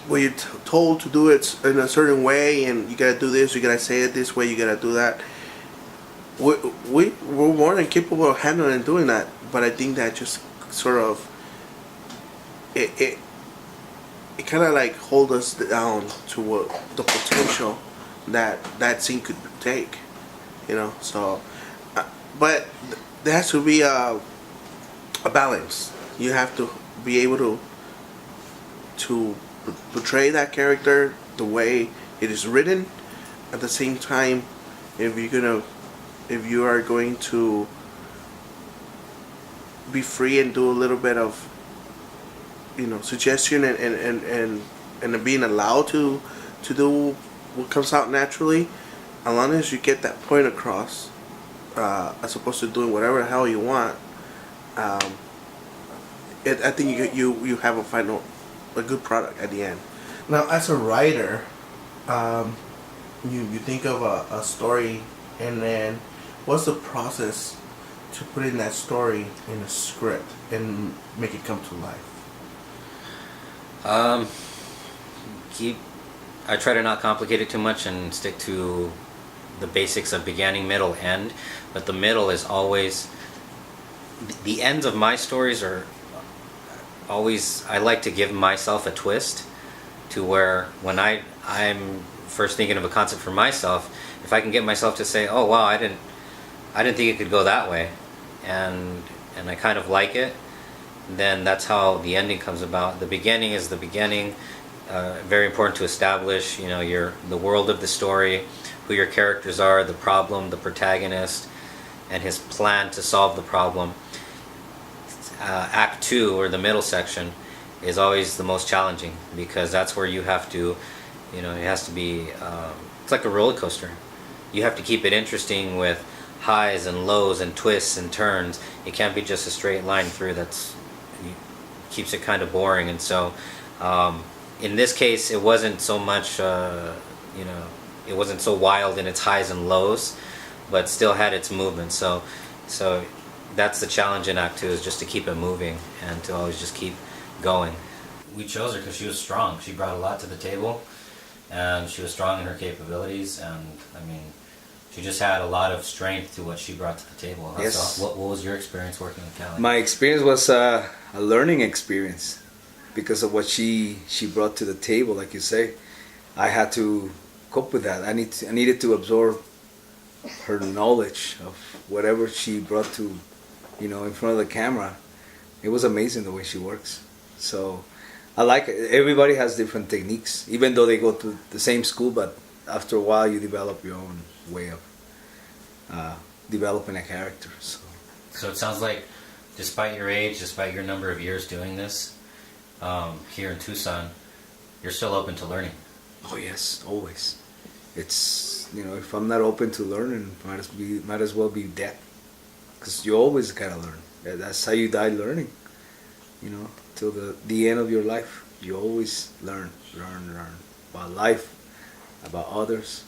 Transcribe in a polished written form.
where you're told to do it in a certain way, and you gotta do this, you gotta say it this way, you gotta do that. We're more than capable of handling and doing that, but I think that just sort of it it kind of like hold us down to what the potential that scene could take, you know. So, but there has to be a balance. You have to be able to portray that character the way it is written. At the same time, if you are going to be free and do a little bit of, you know, suggestion and being allowed to do what comes out naturally, as long as you get that point across, as opposed to doing whatever the hell you want. I think you have a good product at the end. Now, as a writer, you think of a story, and then what's the process to put in that story in a script and make it come to life? I try to not complicate it too much and stick to the basics of beginning, middle, end. But the middle is always the ends of my stories are always. I like to give myself a twist to where when I'm first thinking of a concept for myself, if I can get myself to say, "Oh wow, I didn't think it could go that way," and I kind of like it, then that's how the ending comes about. The beginning is the beginning. Very important to establish, you know, the world of the story, who your characters are, the problem, the protagonist, and his plan to solve the problem. Act 2, or the middle section, is always the most challenging, because that's where you have to, you know, it has to be, it's like a roller coaster. You have to keep it interesting with highs and lows and twists and turns. It can't be just a straight line through. Keeps it kind of boring. And so in this case, it wasn't so much, it wasn't so wild in its highs and lows, but still had its movement. So that's the challenge in Act 2, is just to keep it moving and to always just keep going. We chose her because she was strong. She brought a lot to the table, and she was strong in her capabilities, and I mean, she just had a lot of strength to what she brought to the table. Yes. So what was your experience working with Callie? My experience was a learning experience because of what she brought to the table. Like you say, I had to cope with that. I needed to absorb her knowledge of whatever she brought to, you know, in front of the camera. It was amazing the way she works. So I like it. Everybody has different techniques, even though they go to the same school, but after a while you develop your own way of developing a character. So it sounds like, despite your age, despite your number of years doing this, here in Tucson, you're still open to learning. Oh yes, always. It's, you know, if I'm not open to learning, might as well be dead, because you always gotta learn. That's how you die learning. You know, till the end of your life, you always learn about life, about others,